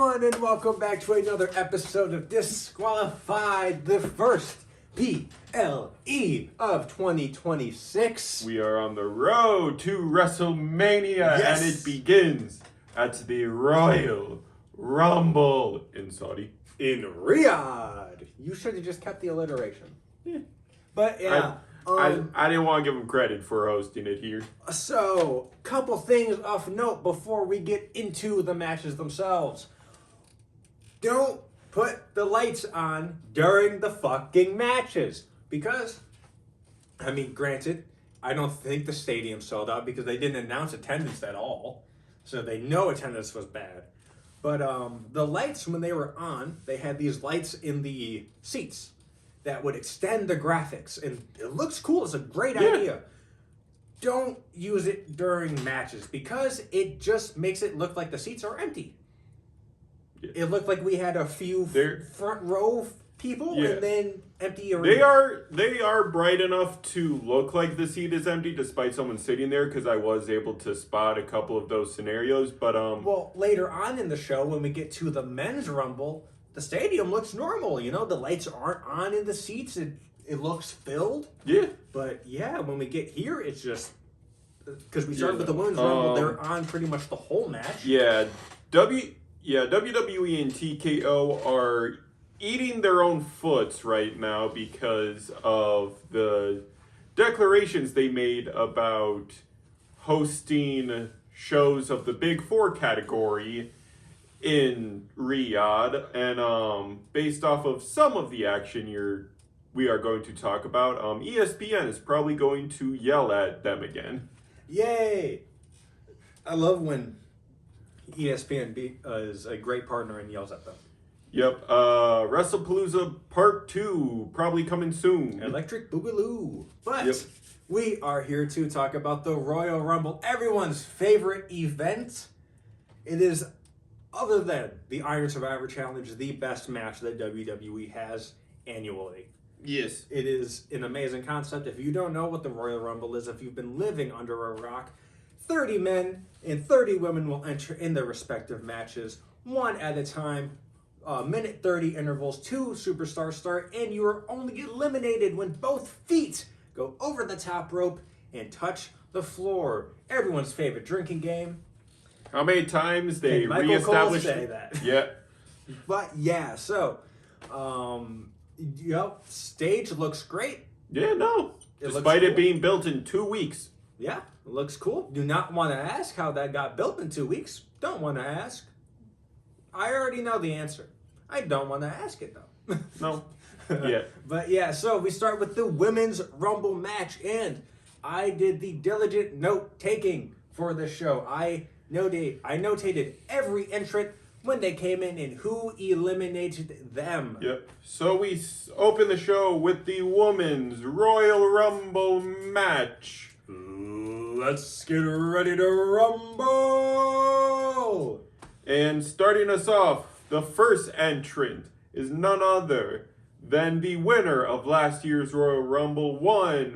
everyone, and welcome back to another episode of Disqualified, the first PLE of 2026. We are on the road to WrestleMania, Yes. and it begins at the Royal Rumble in Saudi. In Riyadh. You should have just kept the alliteration. But yeah. I didn't want to give him credit for hosting it here. So, couple things of note before we get into the matches themselves. Don't put the lights on during the fucking matches. Because, I mean, granted, I don't think the stadium sold out because they didn't announce attendance at all. So they know attendance was bad. But the lights, when they were on, they had these lights in the seats that would extend the graphics. And it looks cool. It's a great idea. Don't use it during matches because it just makes it look like the seats are empty. Yeah. It looked like we had a few front row people and then empty arena. They are bright enough to look like the seat is empty despite someone sitting there, because I was able to spot a couple of those scenarios. But well, later on in the show, when we get to the men's rumble, the stadium looks normal. You know, the lights aren't on in the seats. It looks filled. Yeah. But yeah, when we get here, it's just because we started with the women's rumble. They're on pretty much the whole match. Yeah. WWE and TKO are eating their own foots right now because of the declarations they made about hosting shows of the Big Four category in Riyadh, and based off of some of the action we are going to talk about, ESPN is probably going to yell at them again. Yay! I love when ESPN is a great partner and yells at them. Yep. WrestlePalooza Part 2 probably coming soon. Electric Boogaloo. But Yep. we are here to talk about the Royal Rumble, everyone's favorite event. It is, other than the Iron Survivor Challenge, the best match that WWE has annually. Yes. It is an amazing concept. If you don't know what the Royal Rumble is, if you've been living under a rock, 30 men and 30 women will enter in their respective matches, one at a time. Minute 30 intervals, 2 superstars start, and you are only eliminated when both feet go over the top rope and touch the floor. Everyone's favorite drinking game. How many times they Michael reestablished Cole say that. Yeah. But yeah, so stage looks great. Yeah, no. It looks Despite cool. it being built in 2 weeks. Yeah, it looks cool. Do not want to ask how that got built in 2 weeks. Don't want to ask. I already know the answer. I don't want to ask it though. No. Yeah. But yeah, so we start with the women's rumble match, and I did the diligent note taking for the show. I notated every entrant when they came in and who eliminated them. Yep. So we open the show with the Women's Royal Rumble match. Let's get ready to rumble! And starting us off, the first entrant is none other than the winner of last year's Royal Rumble,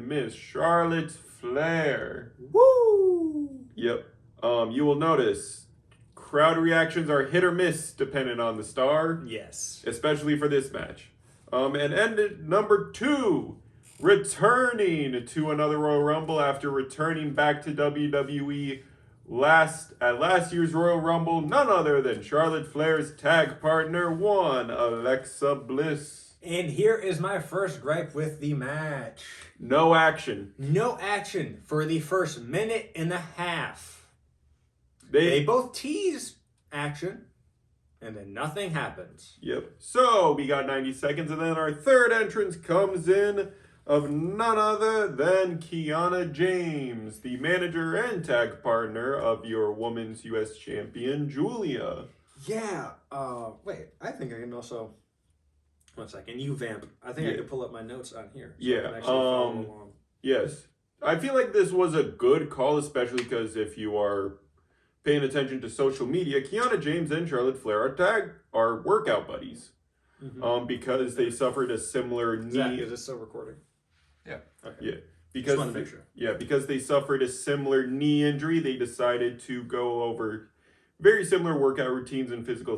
Miss Charlotte Flair. Woo! Yep. You will notice crowd reactions are hit or miss depending on the star. Yes. Especially for this match. And ended number 2, returning to another Royal Rumble after returning back to WWE at last year's Royal Rumble, none other than Charlotte Flair's tag partner, Alexa Bliss. And here is my first gripe with the match. No action. No action for the first minute and a half. They both tease action, and then nothing happens. Yep. So we got 90 seconds, and then our third entrance comes in of none other than Kiana James, the manager and tag partner of your Women's U.S. Champion, Julia. Yeah. Wait, I think I can also... One second, you vamp. I think I can pull up my notes on here. So I can actually follow along. Yes. I feel like this was a good call, especially because if you are paying attention to social media, Kiana James and Charlotte Flair are workout buddies. Mm-hmm. Because they suffered a similar knee... Zach, is this still recording? Yeah. Okay. Yeah. Just wanted to make sure. Yeah, because they suffered a similar knee injury, they decided to go over very similar workout routines and physical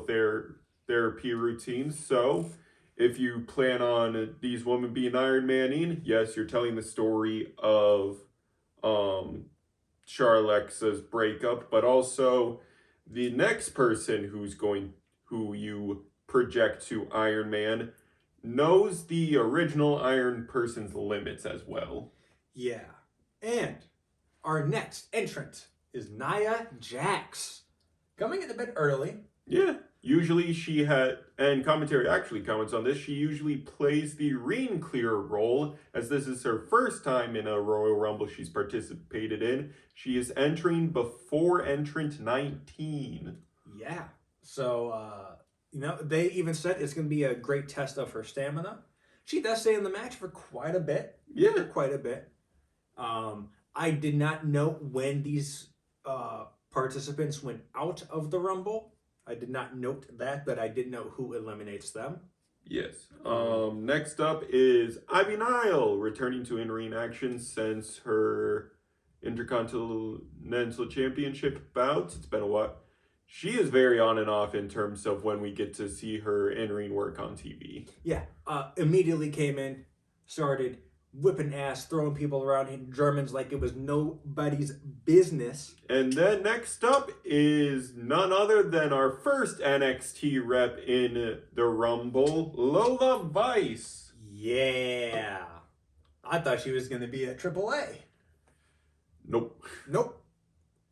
therapy routines. So, if you plan on these women being Iron Manning, yes, you're telling the story of Charlexa's breakup, but also the next person who you project to Iron Man knows the original Iron Person's limits as well. Yeah. And our next entrant is Nia Jax. Coming in a bit early. Yeah. Usually she had, and commentary actually comments on this, she usually plays the ring clear role, as this is her first time in a Royal Rumble she's participated in. She is entering before entrant 19. Yeah. So, they even said it's going to be a great test of her stamina. She does stay in the match for quite a bit. Yeah. Quite a bit. I did not know when these participants went out of the Rumble. I did not note that, but I did know who eliminates them. Yes. Next up is Ivy Nile, returning to in-ring action since her Intercontinental Championship bouts. It's been a while. She is very on and off in terms of when we get to see her in-ring work on TV. Yeah. Immediately came in, started whipping ass, throwing people around, hitting Germans like it was nobody's business. And then next up is none other than our first NXT rep in the Rumble, Lola Vice. Yeah. I thought she was going to be a AAA. Nope.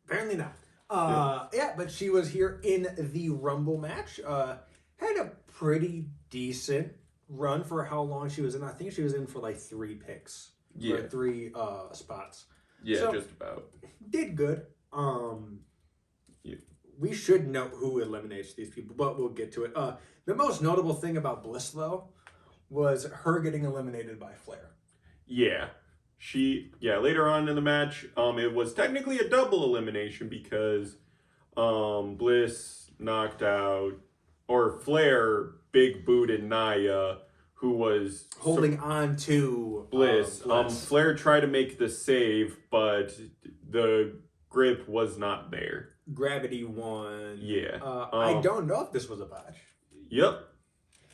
Apparently not. But she was here in the Rumble match. Had a pretty decent run for how long she was in. I think she was in for like 3 picks. Yeah. Or 3 spots. Yeah, So, just about. Did good. Yeah. We should know who eliminates these people, but we'll get to it. The most notable thing about Bliss, though, was her getting eliminated by Flair. Yeah. Later on in the match, it was technically a double elimination because Bliss knocked out, or Flair big booted Nia, who was Holding on to Bliss. Bliss. Flair tried to make the save, but the grip was not there. Gravity won. Yeah. I don't know if this was a botch. Yep.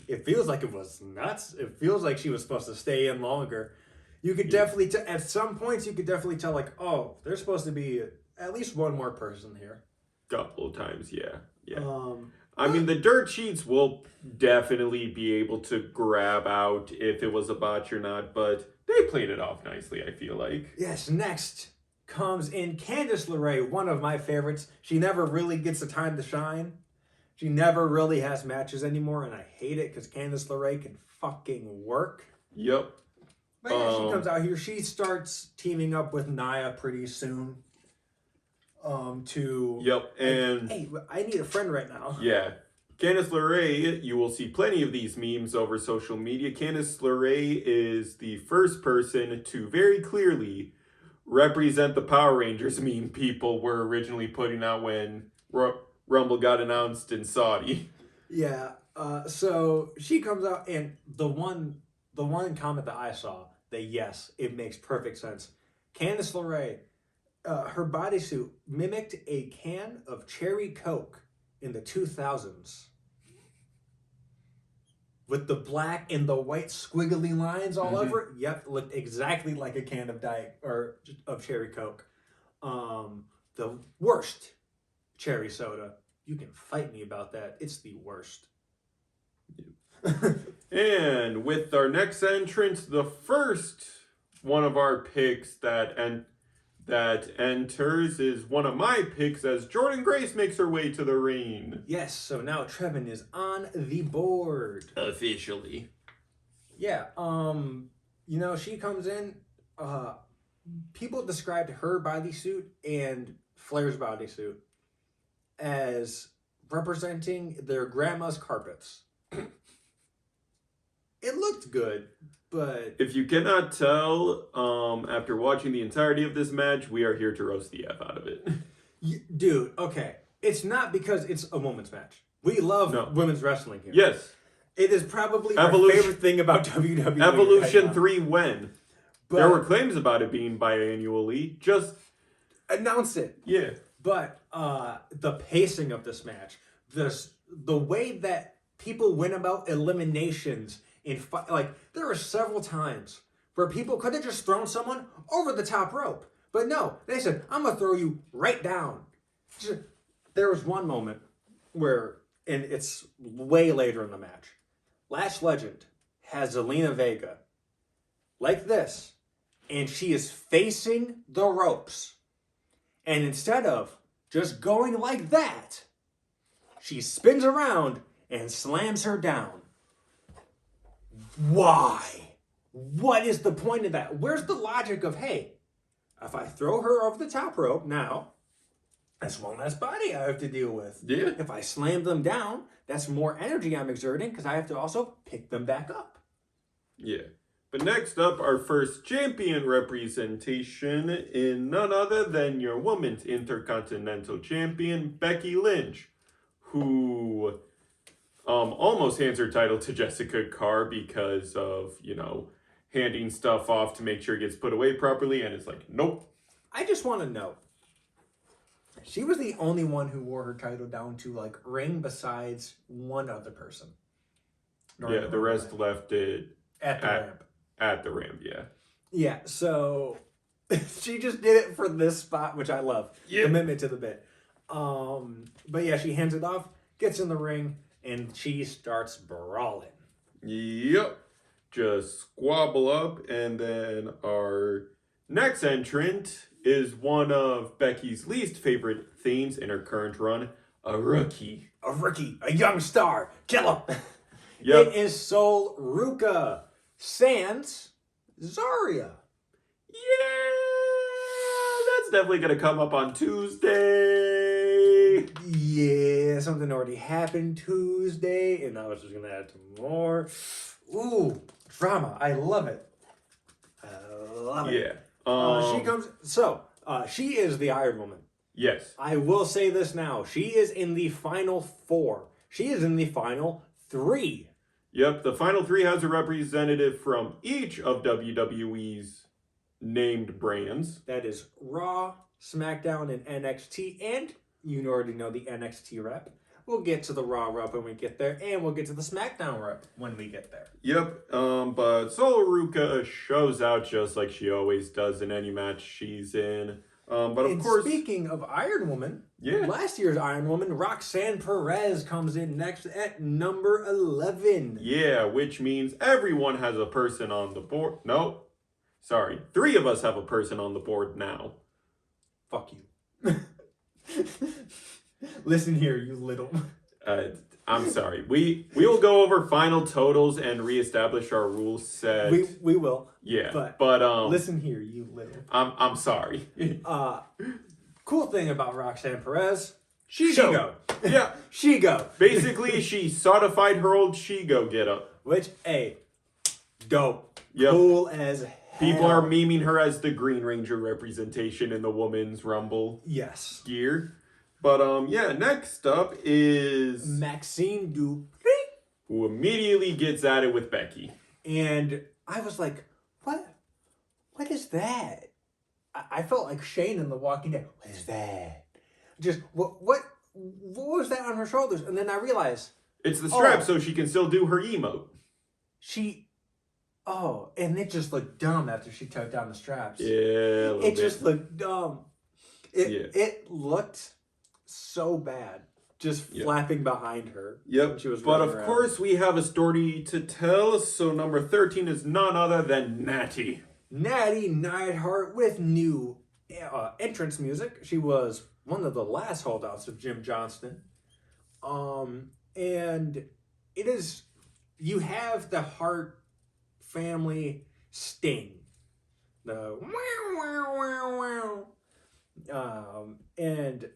It feels like it was nuts. It feels like she was supposed to stay in longer. You could definitely at some points you could definitely tell, like, oh, there's supposed to be at least one more person here. Couple of times, yeah. I mean, the dirt sheets will definitely be able to grab out if it was a botch or not, but they played it off nicely, I feel like. Yes, next comes in Candice LeRae, one of my favorites. She never really gets the time to shine. She never really has matches anymore, and I hate it because Candice LeRae can fucking work. Yep. But yeah, she comes out here. She starts teaming up with Nia pretty soon. Yep, and hey, I need a friend right now. yeah. Candice LeRae, you will see plenty of these memes over social media. Candice LeRae is the first person to very clearly represent the Power Rangers meme people were originally putting out when Rumble got announced in Saudi. Yeah. So she comes out, and the one comment that I saw, that yes, it makes perfect sense. Candice LeRae, her bodysuit mimicked a can of cherry Coke in the 2000s. With the black and the white squiggly lines all over it. Yep, looked exactly like a can of of cherry Coke. The worst cherry soda. You can fight me about that. It's the worst. And with our next entrant, the first one of our picks that enters is one of my picks as Jordynne Grace makes her way to the ring. Yes, so now Trevin is on the board. Officially. Yeah, she comes in, people described her bodysuit and Flair's bodysuit as representing their grandma's carpets. It looked good, but if you cannot tell, after watching the entirety of this match, we are here to roast the F out of it. Dude, okay. It's not because it's a women's match. We love women's wrestling here. Yes. It is probably my favorite thing about WWE. Evolution right 3 when? There were claims about it being biannually. Just announce it. Yeah. But the pacing of this match, the way that people went about eliminations like there were several times where people could have just thrown someone over the top rope, but no, they said, "I'm gonna throw you right down." There was one moment where, and it's way later in the match, Lash Legend has Zelina Vega like this, and she is facing the ropes. And instead of just going like that, she spins around and slams her down. Why? What is the point of that? Where's the logic of, hey, if I throw her over the top rope now, that's one less body I have to deal with. Yeah. If I slam them down, that's more energy I'm exerting because I have to also pick them back up. Yeah. But next up, our first champion representation in none other than your Women's Intercontinental Champion, Becky Lynch, who almost hands her title to Jessica Carr because of, handing stuff off to make sure it gets put away properly, and it's like, nope. I just want to know, she was the only one who wore her title down to like ring besides one other person. Yeah, the rest left it at the ramp. At the ramp, yeah. Yeah, so she just did it for this spot, which I love. Yeah. Commitment to the bit. But yeah, she hands it off, gets in the ring, and she starts brawling. Yep. Just squabble up, and then our next entrant is one of Becky's least favorite themes in her current run, a rookie. A rookie, a young star, kill him. Yep. It is Sol Ruca sans Zarya. Yeah, that's definitely going to come up on Tuesday. Yeah, something already happened Tuesday, and I was just going to add some more. Ooh, drama. I love it. I love it. Yeah. She comes. So, she is the Iron Woman. Yes. I will say this now. She is in the final 4. She is in the final 3. Yep. The final 3 has a representative from each of WWE's named brands. That is Raw, SmackDown, and NXT. And you already know the NXT rep. We'll get to the Raw rep when we get there, and we'll get to the SmackDown rep when we get there. Yep, but Sol Ruca shows out just like she always does in any match she's in. But of course, speaking of Iron Woman, yeah, last year's Iron Woman, Roxanne Perez, comes in next at number 11. Yeah, which means everyone has a person on the board. No, sorry, 3 of us have a person on the board now. Fuck you. Listen here, you little. I'm sorry. We will go over final totals and reestablish our rule set. We will. Yeah, but listen here, you little. I'm sorry. Cool thing about Roxanne Perez, She-Go. Yeah, She-Go. Basically, she sodified her old She-Go getup. Which, dope. Yep. Cool as hell. People are memeing her as the Green Ranger representation in the Women's Rumble. Yes. Gear. But next up is Maxine Dupri, who immediately gets at it with Becky. And I was like, what is that? I felt like Shane in The Walking Dead. What is that? Just what was that on her shoulders? And then I realized it's the strap so she can still do her emote. And it just looked dumb after she took down the straps. Yeah, it just looked dumb. It looked so bad, just flapping behind her. Yep. She was but of around. course, we have a story to tell. So number 13 is none other than Natty. Natty Neidhart with new entrance music. She was one of the last holdouts of Jim Johnston. And it is, you have the Hart family sting. The and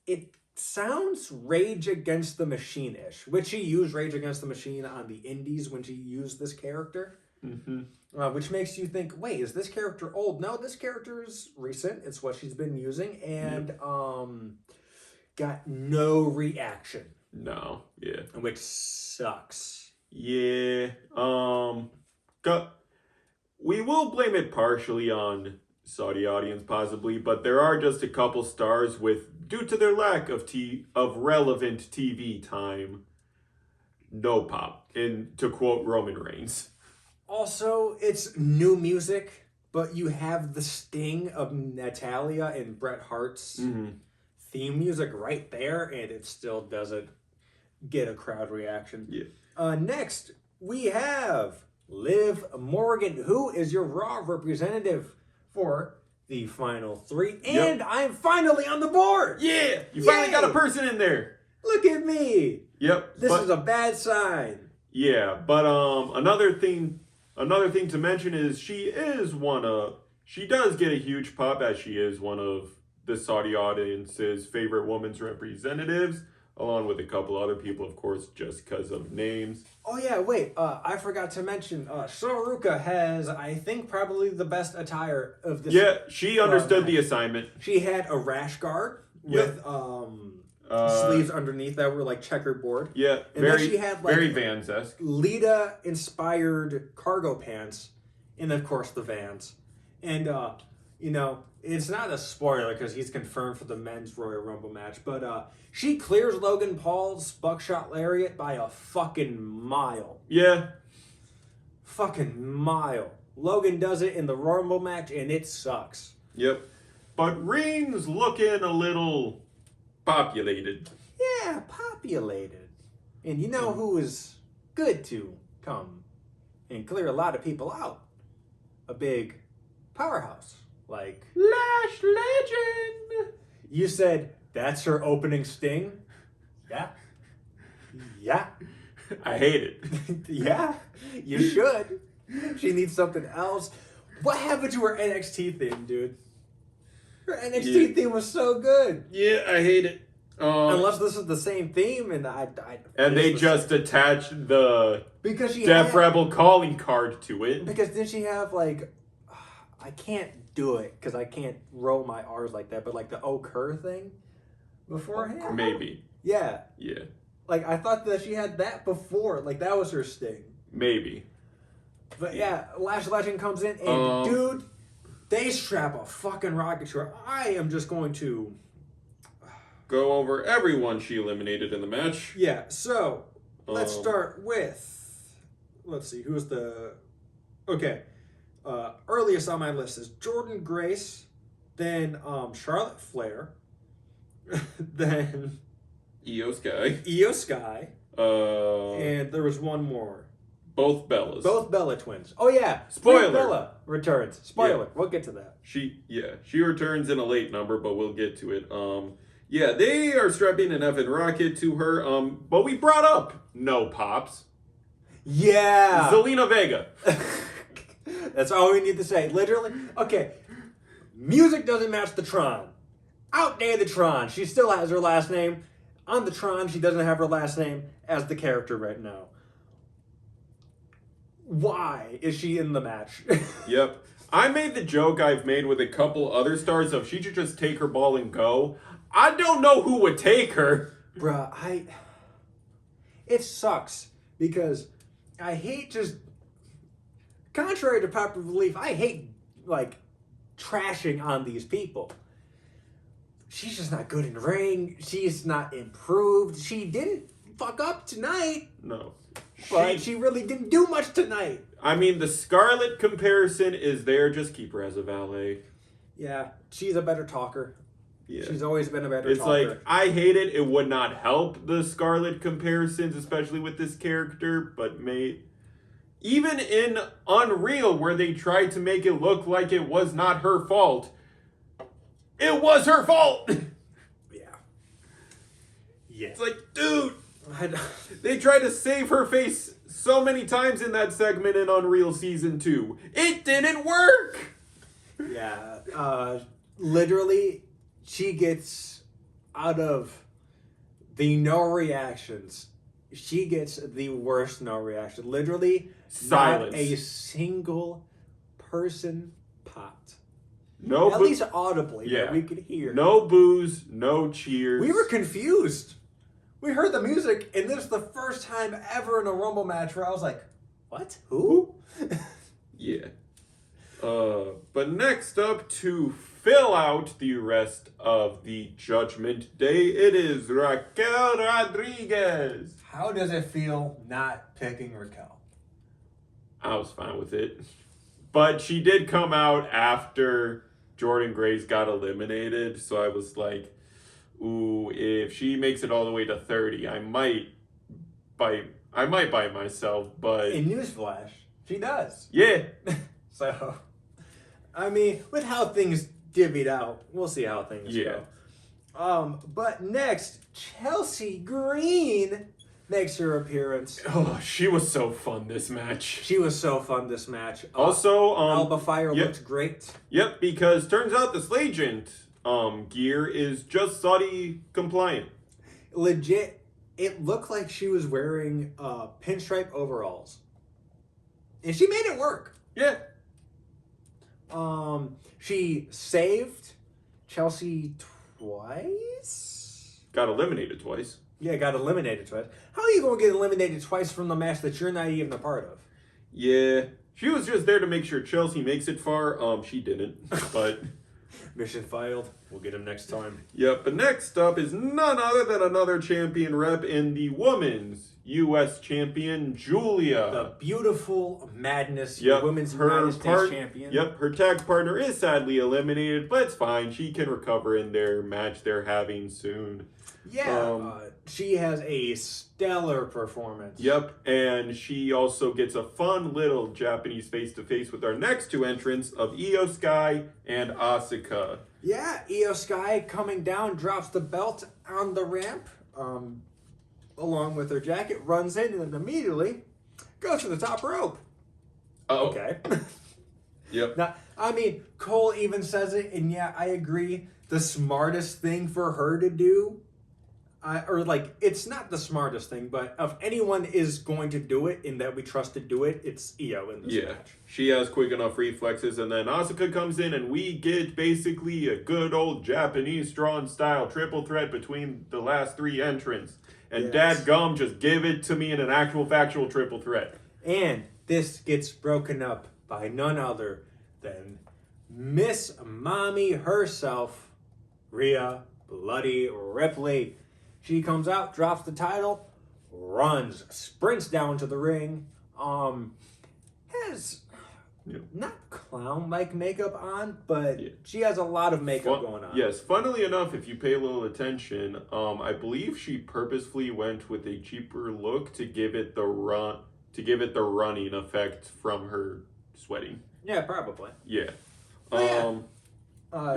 it sounds Rage Against the Machine-ish, which she used Rage Against the Machine on the Indies when she used this character. Mm-hmm. Which makes you think, wait, is this character old? No, this character is recent. It's what she's been using, and got no reaction. No, yeah. Which sucks. Yeah. We will blame it partially on Saudi audience possibly, but there are just a couple stars with, due to their lack of relevant TV time, no pop. And to quote Roman Reigns. Also, it's new music, but you have the sting of Natalia and Bret Hart's theme music right there, and it still doesn't get a crowd reaction. Yeah. Next, we have Liv Morgan, who is your Raw representative for the final 3. And Yep. I'm finally on the board! Yeah! You finally got a person in there! Look at me! Yep. This is a bad sign. Yeah, but another thing to mention is she does get a huge pop as she is one of the Saudi audience's favorite women's representatives, along with a couple other people, of course, just because of names. Oh yeah, wait, I forgot to mention, Soruka has, I think, probably the best attire of this. Yeah, she understood the match. assignment. She had a rash guard Yep. with sleeves underneath that were like checkerboard. Yeah, And then she had, like, very Vans-esque. Lita-inspired cargo pants, and of course the Vans. And, it's not a spoiler because he's confirmed for the men's Royal Rumble match, but she clears Logan Paul's buckshot lariat by a fucking mile. Yeah. Fucking mile. Logan does it in the Rumble match, and it sucks. Yep. But Reigns looking a little populated. Yeah, populated. And you know who is good to come and clear a lot of people out? A big powerhouse. Like, Lash Legend! you said, that's her opening sting? Yeah. Yeah. I hate it. Yeah. You should. She needs something else. What happened to her NXT theme, dude? Her NXT theme was so good. Yeah, I hate it. Unless this is the same theme, and and they just attached the because she Def had, Rebel calling card to it. Because didn't she have like, I can't do it because I can't roll my R's like that, but like the Okur thing beforehand. Maybe. Yeah, Yeah. like I thought that she had that before, like that was her sting. Maybe. But yeah, Lash Legend comes in and dude, they strap a fucking rocket to her. I am just going to. Go over everyone she eliminated in the match. Yeah, so let's start with, let's see, who's the, okay, earliest on my list is Jordynne Grace, then Charlotte Flair, then Io Sky. Io Sky, Uh, and there was one more. both Bellas. Both Bella twins. Oh yeah, Spoiler. Brie Bella returns. Spoiler, we'll get to that. She returns in a late number, but we'll get to it. Yeah, they are strapping an effing rocket to her. But we brought up no pops. Yeah. Zelina Vega. That's all we need to say. Literally. Okay. Music doesn't match the Tron. Outday the Tron. She still has her last name. On the Tron, she doesn't have her last name as the character right now. Why is she in the match? Yep. I made the joke I've made with a couple other stars of she should just take her ball and go. I don't know who would take her. Bruh, it sucks because I hate just, contrary to popular belief, I hate like trashing on these people. She's just not good in ring. She's not improved. She didn't fuck up tonight. No. But she really didn't do much tonight. I mean, the Scarlett comparison is there. Just keep her as a valet. Yeah, she's a better talker. Yeah. She's always been a better It's talker. like, I hate it. It would not help the Scarlett comparisons, especially with this character, but even in Unreal, where they tried to make it look like it was not her fault, it was her fault. Yeah. Yeah. It's like, dude, they tried to save her face so many times in that segment in Unreal Season 2. It didn't work. Yeah. Literally, she gets out of the no reactions. She gets the worst no reaction. Literally, Silence. Not a single person popped. No, At least audibly, yeah. that we could hear. No boos, no cheers. We were confused. We heard the music, and this is the first time ever in a Rumble match where I was like, what? Who? Yeah. But next up, to fill out the rest of the Judgment Day, it is Raquel Rodriguez. How does it feel not picking Raquel? I was fine with it. But she did come out after Jordan Grace got eliminated, so I was like, ooh, if she makes it all the way to 30, I might bite myself, but In newsflash, she does. yeah. So, I mean, with how things divvied out, we'll see how things Yeah. go. But next, Chelsea Green makes her appearance. Oh, she was so fun this match. She was so fun this match. Also, Alba Fire yep. looked great. Yep, because turns out the Slagent gear is just Saudi compliant. Legit, it looked like she was wearing pinstripe overalls. And she made it work. Yeah. She saved Chelsea twice? Got eliminated twice. Yeah, got eliminated twice. How are you going to get eliminated twice from the match that you're not even a part of? Yeah. She was just there to make sure Chelsea makes it far. She didn't. But Mission failed. We'll get him next time. yep, but next up is none other than another champion rep in the women's U.S. champion, Julia. The beautiful Madness Yep, Women's her United States champion. Yep, her tag partner is sadly eliminated, but it's fine. She can recover in their match they're having soon. Yeah, she has a stellar performance. Yep, and she also gets a fun little Japanese face-to-face with our next two entrants of Io Sky and Asuka. Yeah, Io Sky coming down, drops the belt on the ramp, along with her jacket, runs in, and immediately goes for the top rope. Oh, Okay. Yep. Now, I mean, Cole even says it, and yeah, I agree. The smartest thing for her to do, it's not the smartest thing, but if anyone is going to do it and that we trust to do it, it's Io in this match. She has quick enough reflexes, and then Asuka comes in, and we get basically a good old Japanese strong style triple threat between the last three entrants. And Yes. dadgum, just give it to me in an actual factual triple threat. And this gets broken up by none other than Miss Mommy herself, Rhea Bloody Ripley. She comes out, drops the title, runs, sprints down to the ring, has not clown-like makeup on, but she has a lot of makeup going on. Yes, funnily enough, if you pay a little attention, I believe she purposefully went with a cheaper look to give it the running effect from her sweating. Yeah, probably. Yeah.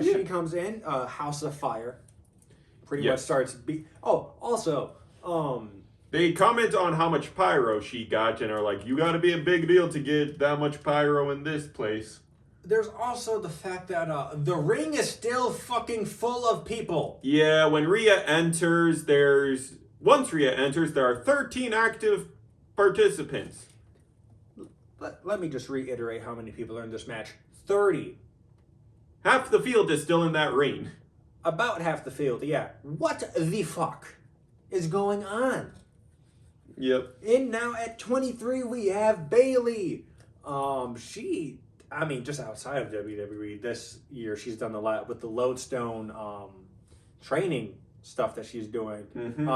She comes in, House of Fire. Pretty much starts they comment on how much pyro she got and are like, you gotta be a big deal to get that much pyro in this place. There's also the fact that the ring is still fucking full of people. Yeah, when Rhea enters, once Rhea enters, there are 13 active participants. Let me just reiterate how many people are in this match. 30. Half the field is still in that ring. About half the field, yeah. What the fuck is going on? Yep. And now at 23, we have Bailey. Just outside of WWE this year, she's done a lot with the Lodestone training stuff that she's doing. Mm-hmm.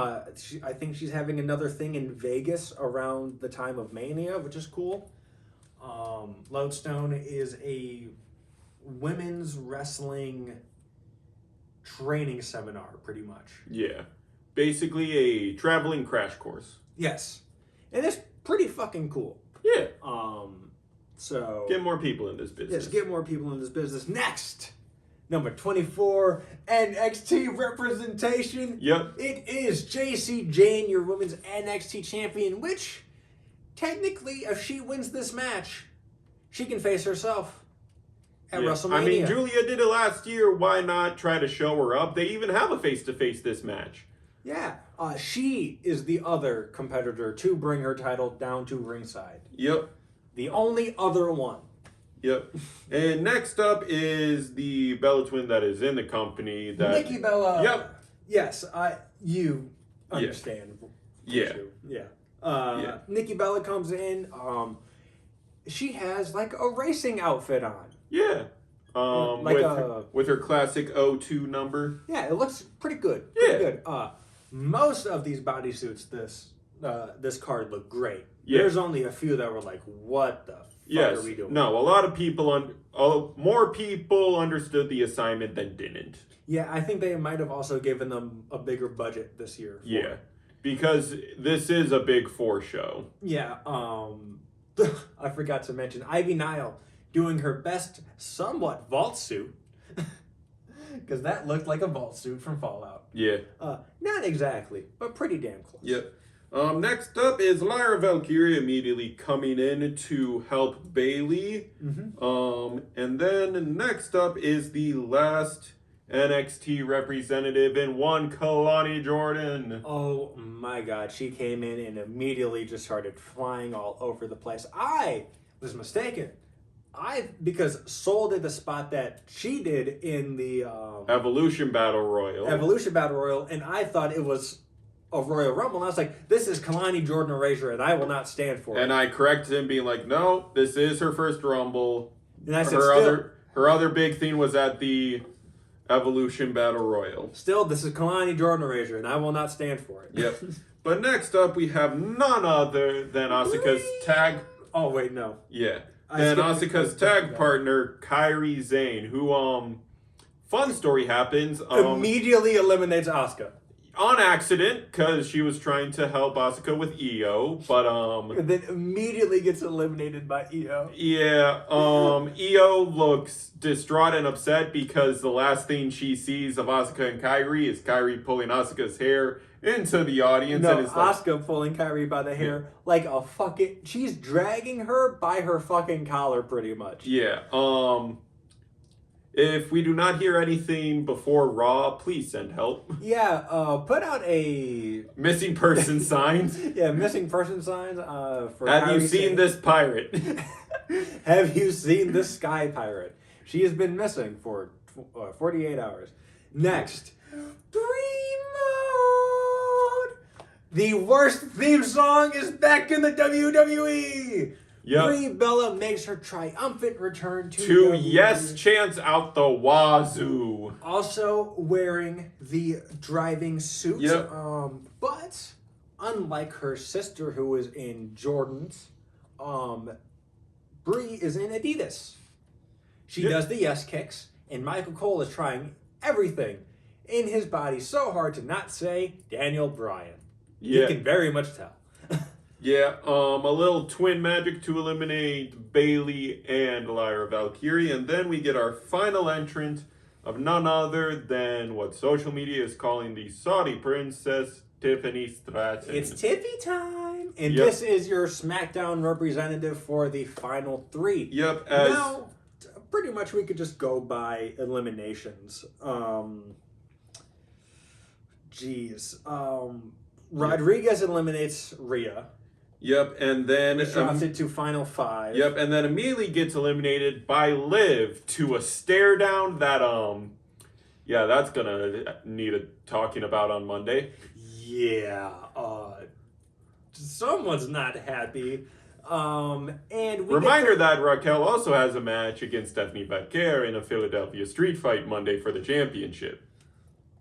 I think she's having another thing in Vegas around the time of Mania, which is cool. Lodestone is a women's wrestling training seminar, pretty much. Yeah. Basically a traveling crash course. Yes. And it's pretty fucking cool. Yeah. So Get more people in this business. yes, get more people in this business. Next, number 24, NXT representation. Yep. It is JC Jane, your women's NXT champion, which technically, if she wins this match, she can face herself at WrestleMania. I mean, Julia did it last year. Why not try to show her up? They even have a face-to-face this match. Yeah. She is the other competitor to bring her title down to ringside. Yep. The only other one. Yep. And next up is the Bella Twin that is in the company. Nikki Bella. Yep. Yes, you understand. Yeah. Yeah. Nikki Bella comes in. She has like a racing outfit on. Yeah. Like with her classic O2 number. Yeah, it looks pretty good. Yeah. Pretty good. Most of these bodysuits this card look great. Yeah. There's only a few that were like, what the fuck Yes. are we doing? No, a lot of people more people understood the assignment than didn't. Yeah, I think they might have also given them a bigger budget this year. Yeah. Because this is a big 4 show. Yeah, I forgot to mention Ivy Nile doing her best somewhat vault suit. Because that looked like a vault suit from Fallout. Yeah. Not exactly, but pretty damn close. Yep. Next up is Lyra Valkyria immediately coming in to help Bailey. Mm-hmm. And then next up is the last NXT representative in one, Kalani Jordan. Oh my god, she came in and immediately just started flying all over the place. I was mistaken. Because Soul did the spot that she did in the Evolution Battle Royal. And I thought it was a Royal Rumble, and I was like, this is Kalani Jordan Erasure, and I will not stand for it. And I corrected him, being like, no, this is her first Rumble. And I said, her other big thing was at the Evolution Battle Royal. Still, this is Kalani Jordan Erasure, and I will not stand for it. Yep. But next up, we have none other than Asuka's tag. Oh wait, no. Yeah. And Asuka's tag partner, Kairi Sane, who fun story happens. Immediately eliminates Asuka. On accident, because she was trying to help Asuka with Io, but And then immediately gets eliminated by Io. Yeah, Io looks distraught and upset because the last thing she sees of Asuka and Kairi is Kairi pulling Asuka's hair into the audience. No, and it's like, Asuka pulling Kairi by the hair like a fucking... She's dragging her by her fucking collar, pretty much. yeah, if we do not hear anything before Raw, please send help. Yeah, put out a... Missing person signs. Yeah, missing person signs for Have you Kairi seen Sane. this pirate? Have you seen this Sky Pirate? She has been missing for 48 hours. Next, Dream Mode! The worst theme song is back in the WWE! Yep. Brie Bella makes her triumphant return to Two WWE. yes chants out the wazoo. Also wearing the driving suit. Yep. But unlike her sister who is in Jordans, Brie is in Adidas. She Yep. does the yes kicks, and Michael Cole is trying everything in his body so hard to not say Daniel Bryan. Yeah. You can very much tell. Yeah, a little twin magic to eliminate Bailey and Lyra Valkyrie, and then we get our final entrant of none other than what social media is calling the Saudi princess, Tiffany Stratton. It's Tiffy time! And Yep. this is your SmackDown representative for the final 3. Yep, Now, pretty much we could just go by eliminations. Rodriguez eliminates Rhea. Yep, and then Drops it to final 5. Yep, and then immediately gets eliminated by Liv to a stare down that yeah, that's gonna need a talking about on Monday. Yeah, someone's not happy. And we Reminder that Raquel also has a match against Stephanie Batker in a Philadelphia street fight Monday for the championship.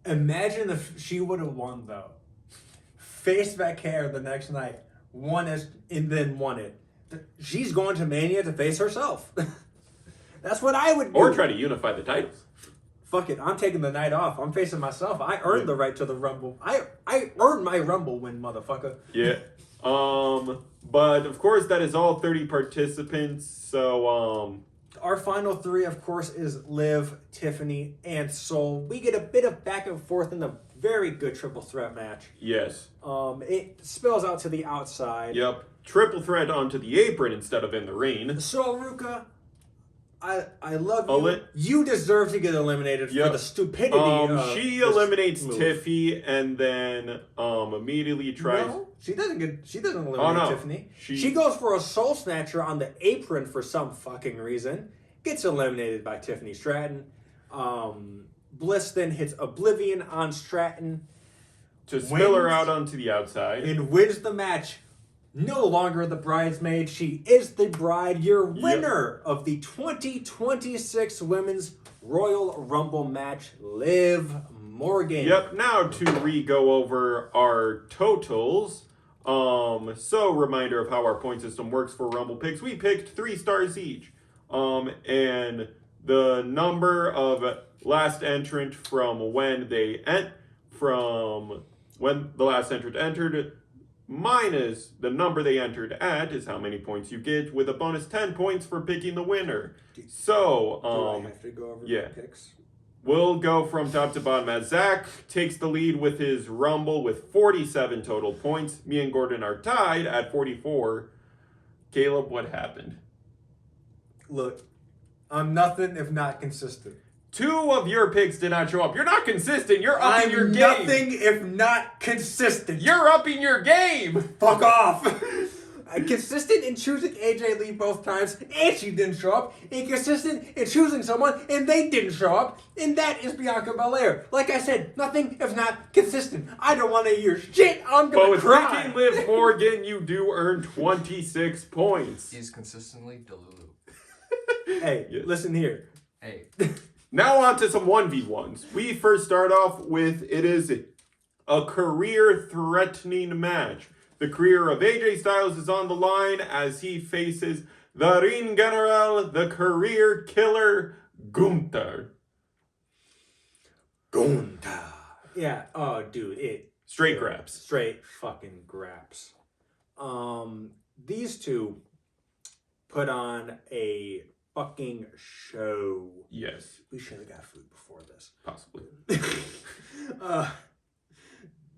Imagine if she would have won though. Faced Batcare the next night, and then won it. She's going to Mania to face herself. That's what I would do. Or try to unify the titles. Fuck it, I'm taking the night off. I'm facing myself. I earned the right to the Rumble. I earned my Rumble win, motherfucker. Yeah. But of course that is all 30 participants, so Our final 3, of course, is Liv, Tiffany, and Soul. We get a bit of back and forth in the very good triple threat match. yes. It spills out to the outside. Yep. Triple threat onto the apron instead of in the ring. So, Ruka, I love you. Oli- You deserve to get eliminated for Yep. the stupidity. She this eliminates move. Tiffy and then immediately tries. No, she doesn't eliminate Oh, no. Tiffany. She- She goes for a soul snatcher on the apron for some fucking reason. Gets eliminated by Tiffany Stratton. Bliss then hits Oblivion on Stratton To spill her Wins. out onto the outside. and wins the match. no longer the bridesmaid. She is the bride. Your winner of the 2026 Women's Royal Rumble match, Liv Morgan. Yep, now to go over our totals. So reminder of how our point system works for Rumble picks. We picked 3 stars each. And the number of last entrant from when the last entrant entered minus the number they entered at is how many points you get, with a bonus 10 points for picking the winner. So, do I have to go over yeah. picks? We'll go from top to bottom as Zach takes the lead with his Rumble with 47 total points. Me and Gordon are tied at 44. Caleb, what happened? Look, I'm nothing if not consistent. 2 of your picks did not show up. You're not consistent. You're upping I'm your game. nothing if not consistent. You're upping your game. Fuck off. I'm consistent in choosing AJ Lee both times, and she didn't show up. Inconsistent in choosing someone, and they didn't show up. And that is Bianca Belair. Like I said, nothing if not consistent. I don't want to hear shit. I'm But gonna with cry. picking Liv Morgan, you do earn 26 points. He's consistently Delulu. Hey, Yes. listen here. Hey, Now on to some 1v1s. We first start off with, it is a career-threatening match. The career of AJ Styles is on the line as he faces the Ring General, the career killer, Gunther. Gunther. Yeah. Oh, dude. Straight grabs. Straight fucking graps. These two put on a fucking show. Yes, We should have got food before this. possibly.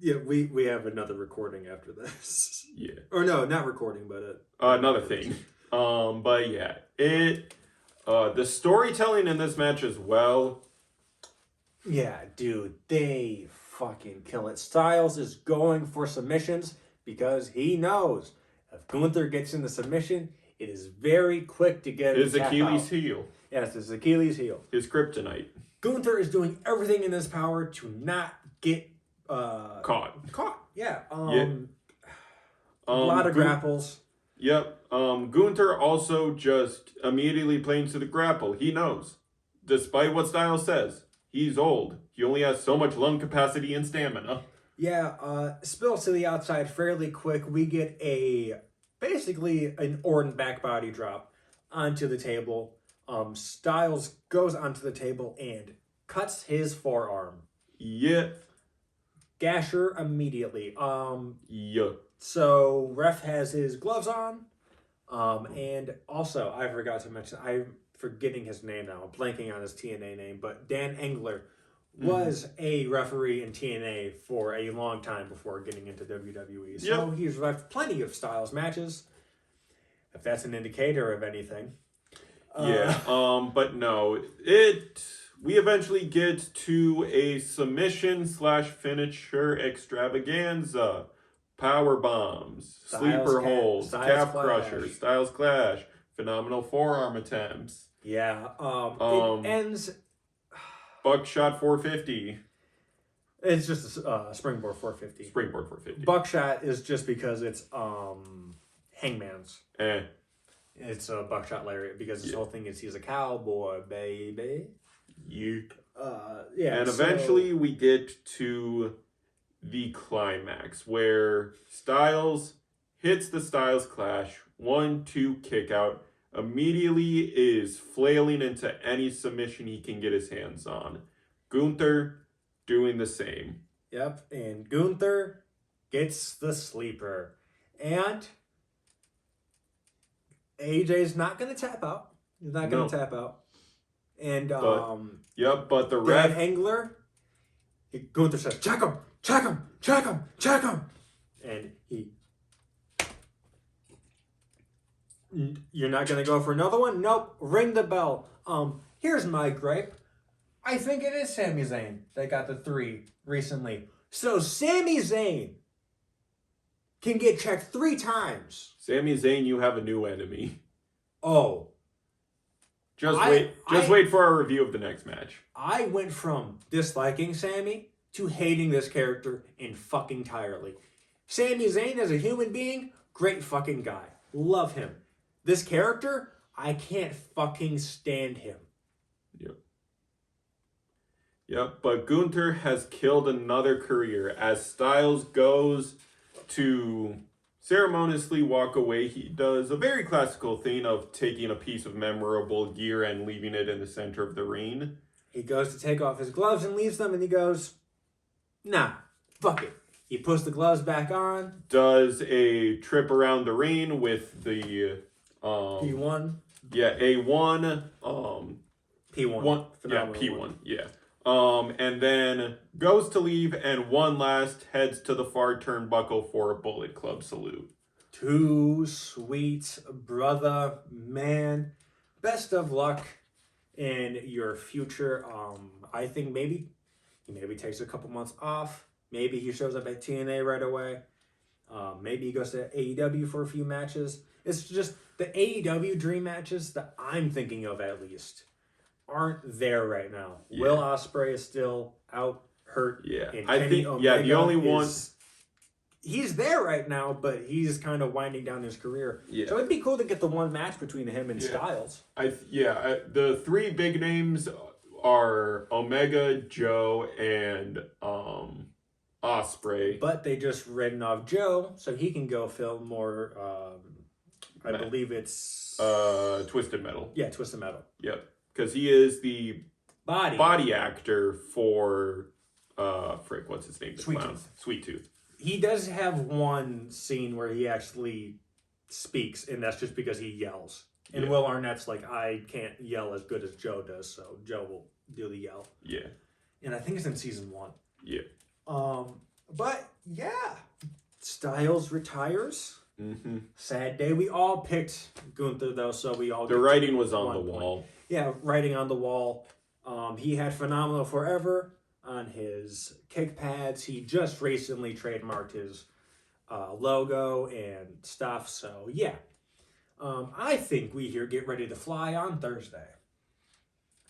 Yeah, we have another recording after this. Yeah. Or no, not recording, but Another thing. But yeah, the storytelling in this match as well. yeah, dude, they fucking kill it. Styles is going for submissions because he knows if Gunther gets in the submission, it is very quick to get His a tap Achilles out. heel. Yes, it's Achilles heel. His kryptonite. Gunther is doing everything in his power to not get Caught. Yeah. A A lot of grapples. Yep. Gunther also just immediately plays to the grapple. He knows. Despite what Styles says, he's old. He only has so much lung capacity and stamina. Yeah, spills to the outside fairly quick. We get basically an Orton back body drop onto the table. Styles goes onto the table and cuts his forearm. Yeah. Gasher immediately. Yeah. So ref has his gloves on. And also, I forgot to mention, I'm forgetting his name now. I'm blanking on his TNA name, but Dan Engler was a referee in TNA for a long time before getting into WWE. So he's ref plenty of Styles matches, if that's an indicator of anything. But no, we eventually get to a submission / finisher extravaganza. Power bombs, sleeper holds, calf crushers, Styles Clash, phenomenal forearm attempts. Yeah, it ends. Buckshot 450. It's just a springboard 450. Springboard 450. Buckshot is just because it's Hangman's. Eh. It's a buckshot lariat because this whole thing is he's a cowboy, baby. Yeet. Yeah. And eventually we get to the climax where Styles hits the Styles Clash, 1-2 kick out, immediately is flailing into any submission he can get his hands on. Gunther doing the same. Yep, and Gunther gets the sleeper. And AJ's not going to tap out. He's not going to tap out. And But the Dan ref... Engler, Gunther says, check him, check him, check him, check him. And you're not going to go for another one? Nope, ring the bell. Here's my gripe. I think it is Sami Zayn that got the 3 recently. So Sami Zayn can get checked 3 times. Sami Zayn, you have a new enemy. Oh. Just wait for our review of the next match. I went from disliking Sami to hating this character entirely. Sami Zayn as a human being, great fucking guy. Love him. This character, I can't fucking stand him. Yep, but Gunther has killed another career. As Styles goes to ceremoniously walk away, he does a very classical thing of taking a piece of memorable gear and leaving it in the center of the ring. He goes to take off his gloves and leaves them, and he goes, nah, fuck it. He puts the gloves back on. Does a trip around the ring with the P1. Yeah, A1. P1. Yeah, P1. Yeah. And then goes to leave, and one last heads to the far turnbuckle for a Bullet Club salute. Too sweet, brother, man. Best of luck in your future. I think maybe he takes a couple months off. Maybe he shows up at TNA right away. Maybe he goes to AEW for a few matches. It's just the AEW dream matches that I'm thinking of, at least, aren't there right now. Yeah. Will Ospreay is still out, hurt. Yeah, and I Kenny think Omega the only one. He's there right now, but he's kind of winding down his career. Yeah. So it'd be cool to get the one match between him and Yeah. Styles. The three big names are Omega, Joe, and Ospreay. But they just written off Joe, so he can go film more. I believe it's Twisted Metal. Yeah, Twisted Metal. Yep, because he is the Body. body actor for what's his name? The Sweet clown. Tooth. Sweet Tooth. He does have one scene where he actually speaks, and that's just because he yells. And Yeah. Will Arnett's like, I can't yell as good as Joe does, so Joe will do the yell. Yeah. And I think it's in season 1. Yeah. But yeah, Styles retires. Mm-hmm. Sad day. We all picked Gunther though, so we all. The get writing was on 1 the point. wall. Yeah, writing on the wall. He had Phenomenal Forever on his kick pads. He just recently trademarked his logo and stuff. So yeah, I think we here get ready to fly on Thursday.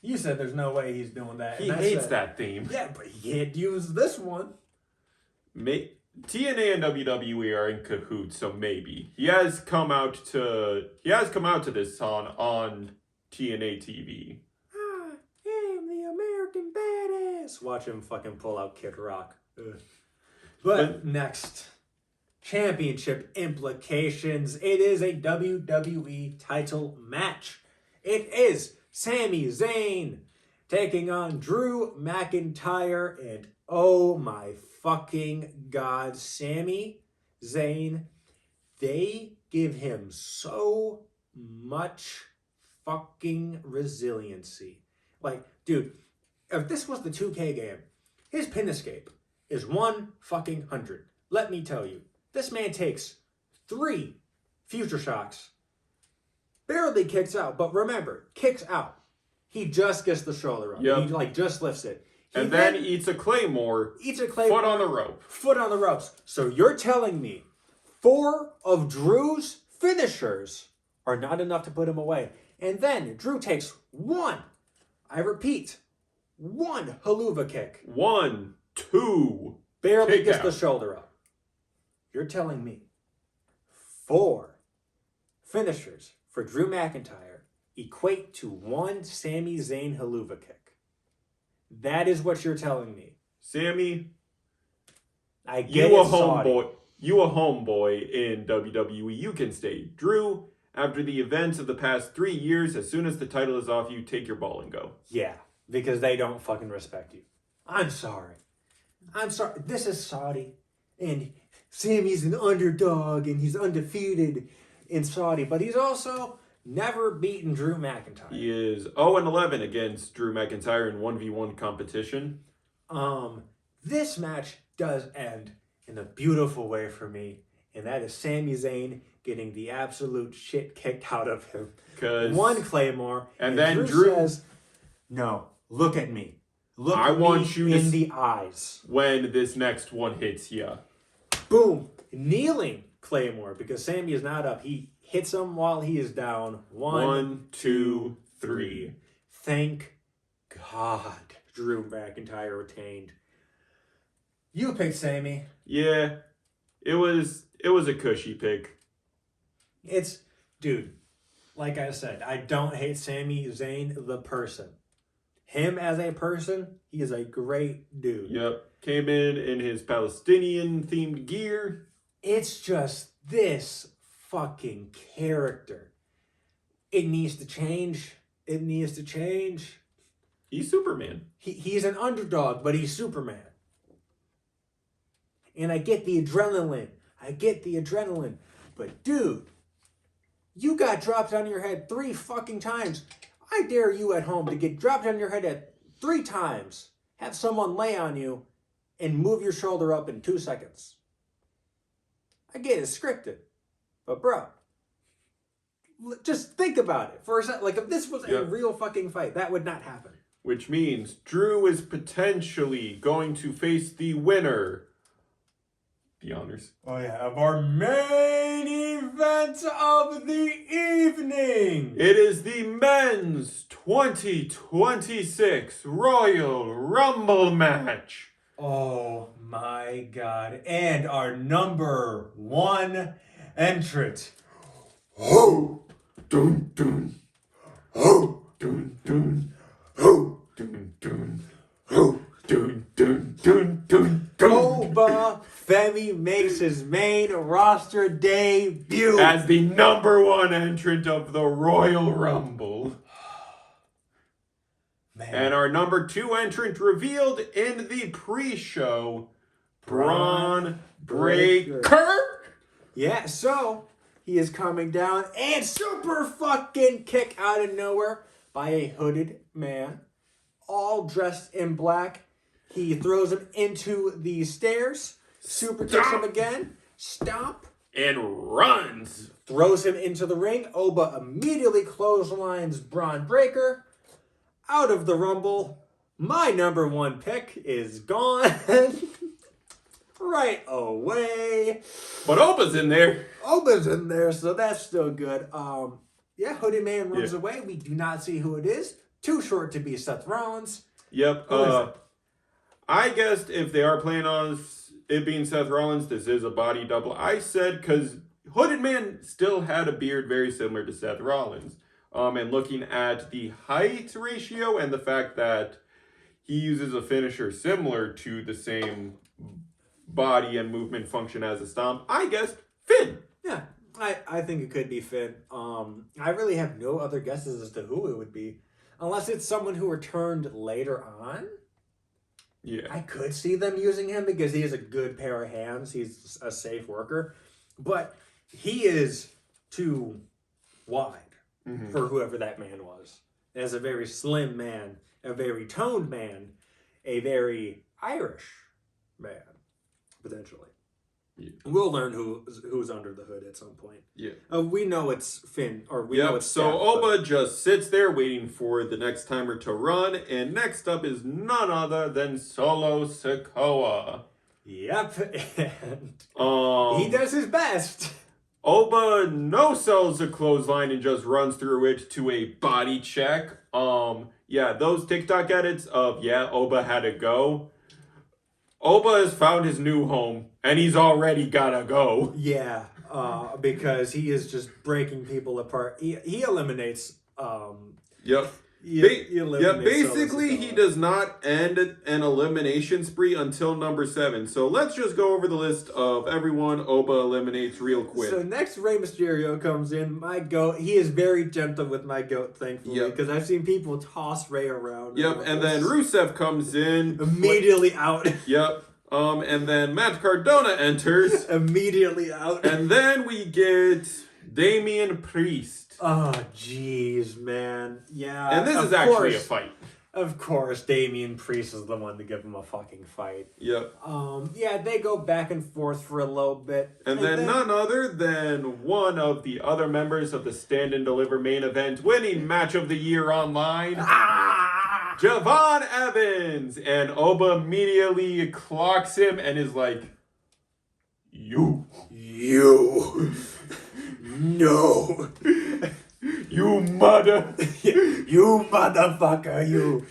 You said there's no way he's doing that. He and I hates said, that theme. Yeah, but he had used this one. TNA and WWE are in cahoots, so maybe he has come out to this song on TNA TV. I am the American Badass. Watch him fucking pull out Kid Rock. Ugh. But next, championship implications. It is a WWE title match. It is Sami Zayn taking on Drew McIntyre, and oh my fucking God, Sami Zayn, they give him so much fucking resiliency. Like, dude, if this was the 2K game, his pin escape is 100. Let me tell you, this man takes 3 future shocks, barely kicks out, but remember, kicks out. He just gets the shoulder up. Yep. He just lifts it. He And then eats a claymore. Foot on the rope. Foot on the ropes. So you're telling me 4 of Drew's finishers are not enough to put him away. And then Drew takes 1, I repeat, 1 haluva kick. 1, 2. Barely Kick gets out. the shoulder up. You're telling me 4 finishers for Drew McIntyre equate to 1 Sami Zayn haluva kick. That is what you're telling me. Sammy, I get you a it's Saudi. homeboy. You a homeboy in WWE. You can stay. Drew, after the events of the past 3 years, as soon as the title is off you, take your ball and go. Yeah, because they don't fucking respect you. I'm sorry. This is Saudi, and Sammy's an underdog, and he's undefeated in Saudi, but he's also never beaten Drew McIntyre. He is 0-11 against Drew McIntyre in 1v1 competition. This match does end in a beautiful way for me, and that is Sami Zayn getting the absolute shit kicked out of him. 'Cause- 1 Claymore, and then Drew says, "No, look at me. Look I at want me you to in the eyes." when this next one hits ya. Boom, kneeling Claymore because Sammy is not up. He hits him while he is down. 1, 2, 3. Thank God Drew McIntyre retained. You picked Sammy. Yeah, it was a cushy pick. It's, dude, like I said, I don't hate Sami Zayn, the person. Him as a person, he is a great dude. Yep. Came in his Palestinian themed gear. It's just this fucking character. It needs to change. It needs to change. He's Superman. He's an underdog, but he's Superman. And I get the adrenaline. But dude, you got dropped on your head 3 fucking times. I dare you at home to get dropped on your head at 3 times. Have someone lay on you and move your shoulder up in 2 seconds. I get it scripted. But bro, just think about it for a second. Like if this was a real fucking fight, that would not happen. Which means Drew is potentially going to face the winner. The honors. Oh yeah, of our main event of the evening. It is the men's 2026 Royal Rumble match. Oh my god. And our number 1 entrant. Ho! Dun dun. Ho! Dun dun. Ho! Dun dun. Ho! Dun dun dun dun dun. Oba Femi makes his main roster debut as the number 1 entrant of the Royal Rumble. Man. And our number 2 entrant revealed in the pre-show, Braun Breaker. Yeah, so he is coming down and super fucking kick out of nowhere by a hooded man, all dressed in black. He throws him into the stairs, super kicks him again, stomp, and runs. Throws him into the ring. Oba immediately clotheslines Braun Breaker out of the Rumble. My number 1 pick is gone right away. But Oba's in there. Oba's in there, so that's still good. Yeah, Hooded Man runs away. We do not see who it is. Too short to be Seth Rollins. Yep. Who is it? I guessed if they are playing on it being Seth Rollins, this is a body double. I said because Hooded Man still had a beard very similar to Seth Rollins. And looking at the height ratio and the fact that he uses a finisher similar to the same body and movement function as a stomp, I guessed Finn. Yeah, I think it could be Finn. I really have no other guesses as to who it would be. Unless it's someone who returned later on. Yeah. I could see them using him because he has a good pair of hands. He's a safe worker. But he is too wide for whoever that man was. As a very slim man, a very toned man, a very Irish man, potentially. Yeah. We'll learn who's under the hood at some point. Yeah. We know it's Finn, or we know it's so Seth, Oba just sits there waiting for the next timer to run, and next up is none other than Solo Sikoa. Yep, and He he does his best. Oba no-sells a clothesline and just runs through it to a body check. Yeah, those TikTok edits of, Oba had to go. Oba has found his new home, and he's already gotta go. Yeah, because he is just breaking people apart. He eliminates. Yep. He eliminates basically, Solo he Sikoa. does not end an elimination spree until number 7. So let's just go over the list of everyone Oba eliminates real quick. So next, Rey Mysterio comes in. My goat. He is very gentle with my goat, thankfully, because I've seen people toss Rey around. Yep, and then Rusev comes in. Immediately out. Yep. And then Matt Cardona enters. Immediately out. And then we get Damian Priest. Oh, jeez, man. Yeah. And this of is actually a course- fight. Of course, Damian Priest is the one to give him a fucking fight. Yep. Yeah, they go back and forth for a little bit. And then none other than one of the other members of the Stand and Deliver main event winning match of the year online, Javon Evans. And Oba immediately clocks him and is like, You. No. You mother. You motherfucker, you.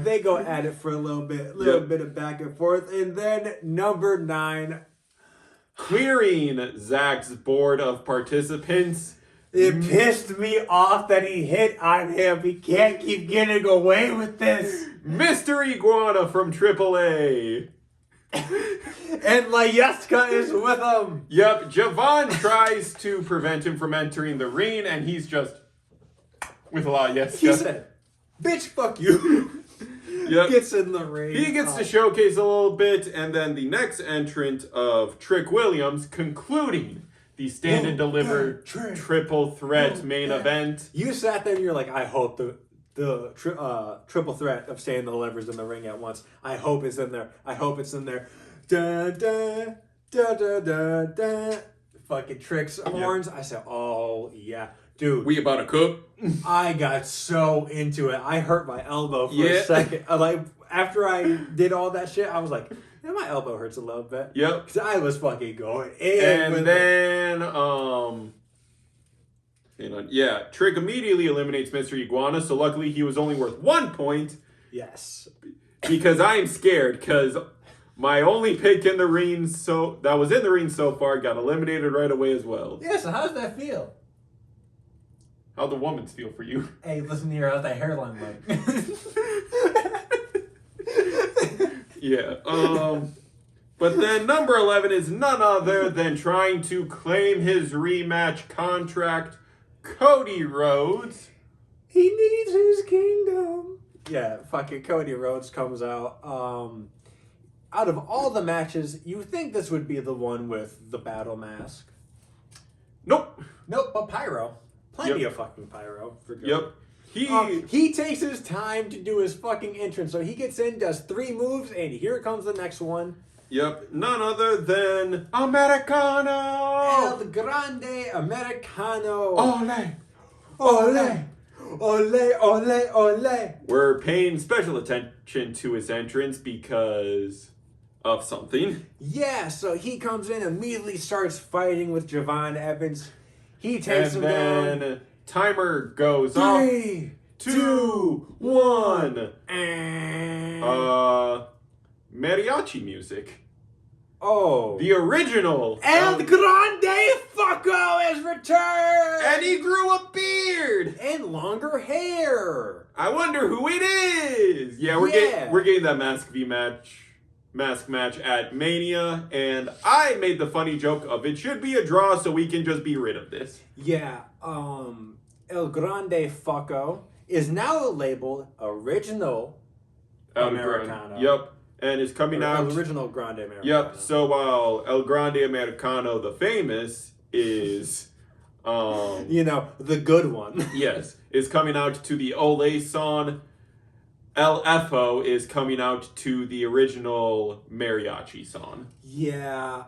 They go at it for a little bit of back and forth. And then number 9 clearing Zach's board of participants. It pissed me off that he hit on him. He can't keep getting away with this. Mr. Iguana from AAA. And Mayeska is with him. Yep, Javon tries to prevent him from entering the ring, and he's just with Mayeska. He said, bitch, fuck you. Yep. Gets in the ring. He gets to showcase a little bit, and then the next entrant of Trick Williams, concluding the stand and deliver triple threat main event. You sat there and you're like, I hope the triple threat of stand and delivers in the ring at once. I hope it's in there. I hope it's in there. Da da da da da da. Fucking Trick's horns. I said, oh yeah. Dude, We about to cook? I got so into it. I hurt my elbow for Yeah. a second. After I did all that shit, I was like, yeah, my elbow hurts a little bit. Yep. Because I was fucking going in. And with then, yeah, Trick immediately eliminates Mr. Iguana, so luckily he was only worth 1 point, Yes. because I'm scared, because my only pick in the ring, that was in the ring so far, got eliminated right away as well. Yeah, so how does that feel? How'd the woman's feel for you? Hey, listen here, how's that hairline like? Yeah, but then number 11 is none other than trying to claim his rematch contract, Cody Rhodes. He needs his kingdom. Yeah, fucking Cody Rhodes comes out. Out of all the matches, you think this would be the one with the battle mask. Nope. Nope, but Pyro. Plenty Yep. of fucking Pyro. For good. Yep. He takes his time to do his fucking entrance. So he gets in, does 3 moves, and here comes the next one. Yep, none other than Americano! El Grande Americano. Ole! Ole! Ole, ole, ole. We're paying special attention to his entrance because of something. Yeah, so he comes in, immediately starts fighting with Javon Evans. He takes him And down. then timer goes off. 3, 2, 1. and... Mariachi music. oh. The original. El Grande Fucko has returned! And he grew a beard. And longer hair. I wonder who it is. Yeah, we're getting that mask match at Mania, and I made the funny joke of it should be a draw so we can just be rid of this. Yeah, El Grande Fucko is now labeled Original Americano. Yep, and is coming out. Original Grande Americano. Yep. So while El Grande Americano, the famous, is, You know, the good one. yes, is coming out to the Ole song. LFO is coming out to the original mariachi song. Yeah.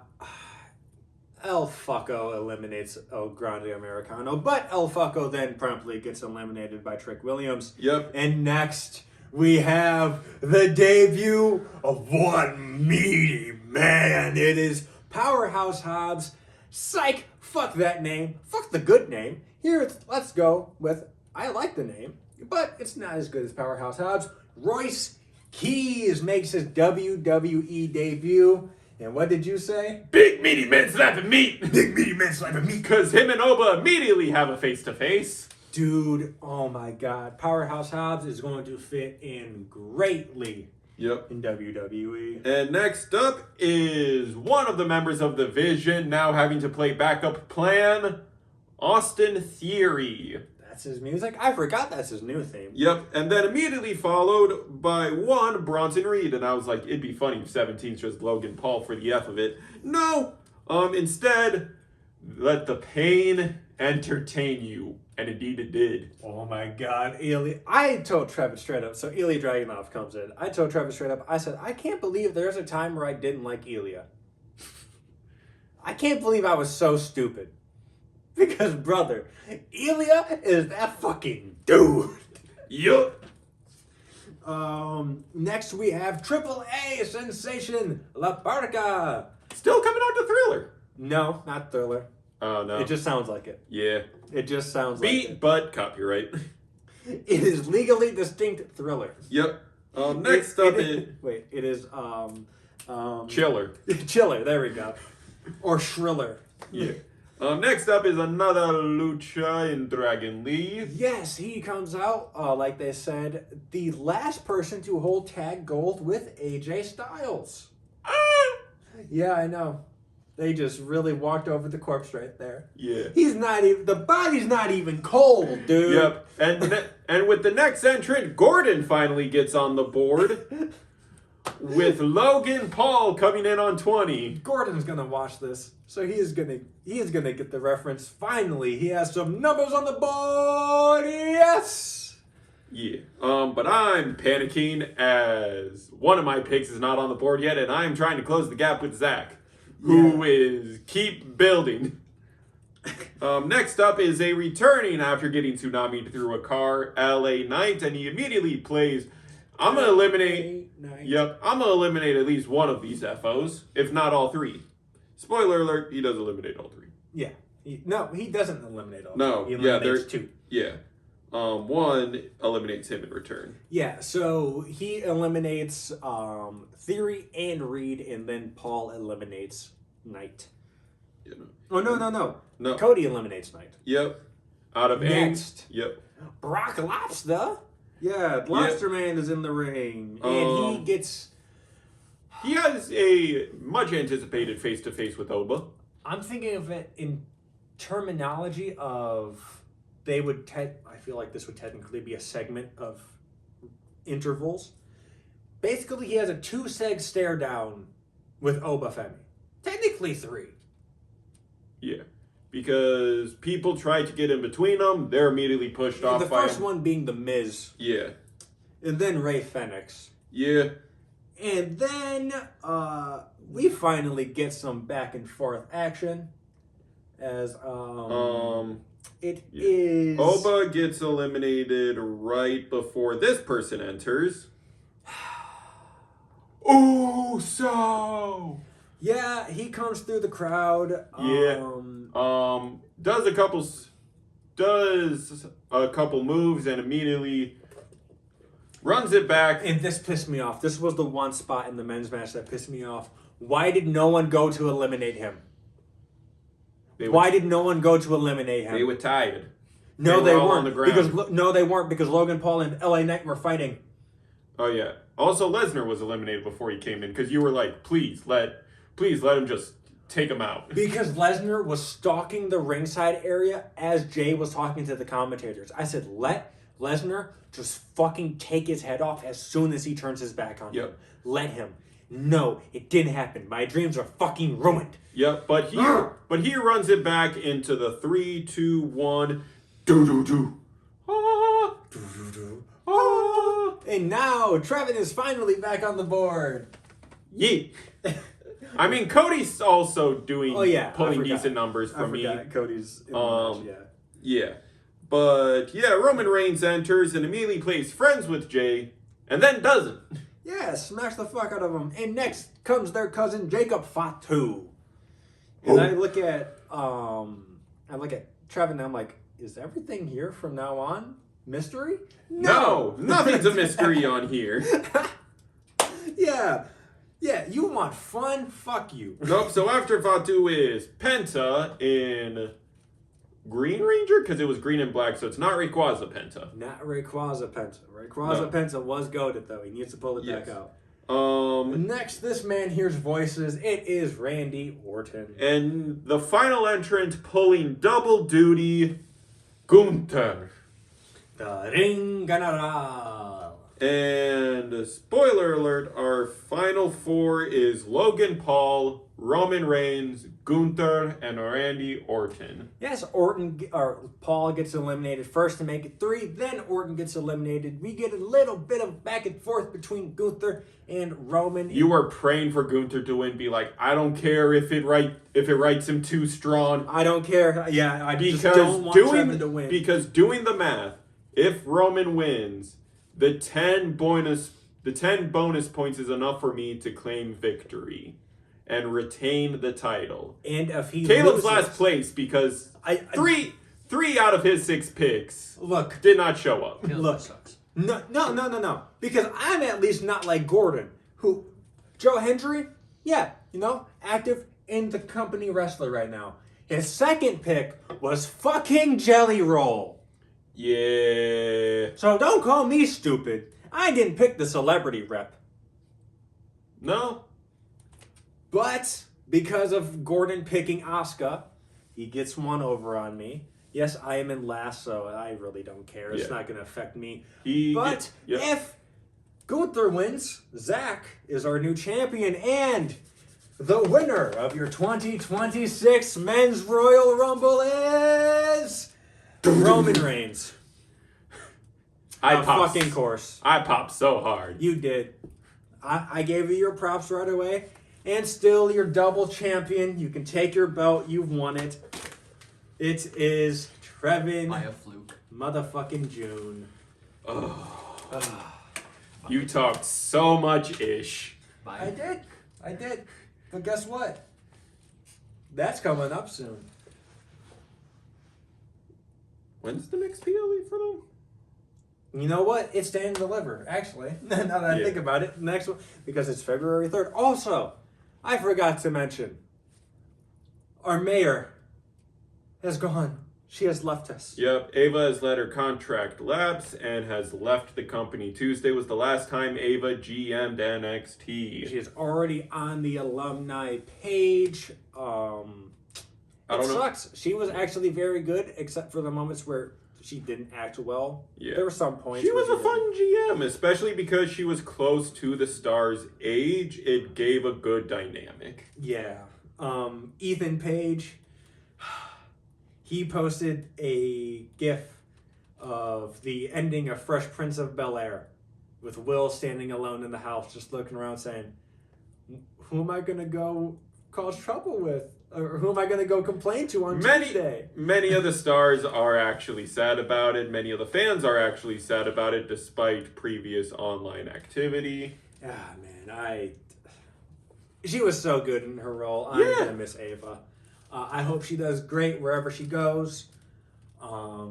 El Fucko eliminates El Grande Americano, but El Fucko then promptly gets eliminated by Trick Williams. Yep. And next, we have the debut of one meaty man. It is Powerhouse Hobbs. Psych! Fuck that name. Fuck the good name. Here, let's go with, I like the name, but it's not as good as Powerhouse Hobbs. Royce Keys makes his WWE debut. And what did you say? Big meaty man slapping meat. Big meaty man slapping meat. Because him and Oba immediately have a face-to-face. Dude, oh my god. Powerhouse Hobbs is going to fit in greatly Yep. in WWE. And next up is one of the members of the Vision now having to play backup plan, Austin Theory. That's his music? I forgot that's his new theme. Yep, and then immediately followed by one Bronson Reed, and I was like, it'd be funny if 17's just Logan Paul for the F of it. No, instead, let the pain entertain you, and indeed it did. Oh my god, Ilya. I told Trevor straight up, so Ilya Dragunov comes in. I told Trevor straight up, I said, I can't believe there's a time where I didn't like Ilya. I can't believe I was so stupid. Because, brother, Ilya is that fucking dude. Yup. Next we have AAA sensation La Parca. Still coming out to Thriller. No, not Thriller. Oh, no. It just sounds like it. Yeah. It just sounds like Beat, it. but copyright. It is legally distinct Thriller. Yep. Next up is Wait, it is Chiller. Chiller, there we go. Or shriller. Yeah. Next up is another lucha in Dragon Lee. Yes, he comes out, like they said, the last person to hold tag gold with AJ Styles. Ah! Yeah, I know. They just really walked over the corpse right there. Yeah. He's not even, the body's not even cold, dude. Yep. And with the next entrant, Gordon finally gets on the board with Logan Paul coming in on 20. Gordon's gonna watch this, so he is gonna get the reference. Finally, he has some numbers on the board. Yes. Yeah. But I'm panicking as one of my picks is not on the board yet, and I'm trying to close the gap with Zach, who is keep building. Next up is a returning after getting tsunami through a car, LA Knight, and he immediately plays. I'm gonna eliminate. Yep, I'm gonna eliminate at least one of these FOs, if not all three. Spoiler alert: he does eliminate all three. Yeah. No, he doesn't eliminate all. No, He yeah, eliminates there's two. Yeah. One eliminates him in return. Yeah, so he eliminates Theory and Reed, and then Paul eliminates Knight. Yeah. Oh, no. No. Cody eliminates Knight. Yep. Out of Next. Yep. Brock Lobster. Yeah, Lobster Man is in the ring, and he gets... He has a much anticipated face-to-face with Oba. I'm thinking of it in terminology of... I feel like this would technically be a segment of intervals. Basically, he has a 2-seg stare down with Oba Femi. Technically 3. Yeah. Because people try to get in between them, they're immediately pushed off The by first him. one being The Miz. Yeah. And then Ray Fenix. Yeah. And then we finally get some back and forth action. As it is Oba gets eliminated right before this person enters. So yeah, he comes through the crowd. Yeah. Does a couple moves and immediately runs it back. And this pissed me off. This was the one spot in the men's match that pissed me off. Why did no one go to eliminate him? Why did no one go to eliminate him? They were tired. No, They they were all weren't. on the ground. They weren't because Logan Paul and LA Knight were fighting. Oh yeah. Also, Lesnar was eliminated before he came in because you were like, please let him just take him out. Because Lesnar was stalking the ringside area as Jay was talking to the commentators. I said, let Lesnar just fucking take his head off as soon as he turns his back on him. Let him. No, it didn't happen. My dreams are fucking ruined. Yep, but he runs it back into the 3, 2, 1. Do. Ah. Ah. And now Trevin is finally back on the board. Yeah. I mean, Cody's also doing pulling I decent numbers from me. Cody's in the match, Yeah. But yeah, Roman Reigns enters and immediately plays friends with Jay, and then doesn't. Yeah, smash the fuck out of him. And next comes their cousin Jacob Fatu. And I look at Trevin and I'm like, is everything here from now on mystery? No, nothing's a mystery on here. Yeah, you want fun? Fuck you. Nope, so after Fatu is Penta in Green Ranger, because it was green and black, so it's not Rayquaza Penta. Not Rayquaza Penta. Rayquaza Penta was goated though. He needs to pull it back out. Next, this man hears voices. It is Randy Orton. And the final entrant pulling double duty, Gunther. The Ring General. And spoiler alert, our final 4 is Logan Paul, Roman Reigns, Gunther, and Randy Orton. Yes, Paul gets eliminated first to make it 3. Then Orton gets eliminated. We get a little bit of back and forth between Gunther and Roman. You were praying for Gunther to win. Be like, I don't care if it writes him too strong. I don't care. Yeah, I just don't want Trevin to win. Because doing the math, if Roman wins, the 10 bonus points is enough for me to claim victory and retain the title. And if he Caleb's loses, last place because three out of his 6 picks did not show up. Look, sucks. No. Because I'm at least not like Gordon, who Joe Hendry, active in the company wrestler right now. His second pick was fucking Jelly Roll. Yeah. So don't call me stupid. I didn't pick the celebrity rep. No. But because of Gordon picking Asuka, he gets one over on me. Yes, I am in last, so I really don't care. It's not going to affect me. But if Gunther wins, Zach is our new champion and the winner of your 2026 Men's Royal Rumble is Roman Reigns. Fucking course. I popped so hard. You did. I gave you your props right away. And still, you're double champion. You can take your belt. You've won it. It is Trevin By a fluke. motherfucking June. You talked so much ish. I did. But guess what? That's coming up soon. When's the next PLE for them? You know what? It's Stand and Deliver, actually. Now that I think about it. Next one, because it's February 3rd. Also, I forgot to mention, our mayor has gone. She has left us. Yep, Ava has let her contract lapse and has left the company. Tuesday was the last time Ava GM'd NXT. She is already on the alumni page. It sucks. She was actually very good, except for the moments where she didn't act well. Yeah. There were some points. She was a fun GM, especially because she was close to the star's age. It gave a good dynamic. Yeah. Ethan Page, he posted a GIF of the ending of Fresh Prince of Bel-Air with Will standing alone in the house, just looking around saying, who am I going to go cause trouble with? Or who am I going to go complain to on Tuesday? Many of the stars are actually sad about it. Many of the fans are actually sad about it, despite previous online activity. Ah, man, she was so good in her role. I'm going to miss Ava. I hope she does great wherever she goes. I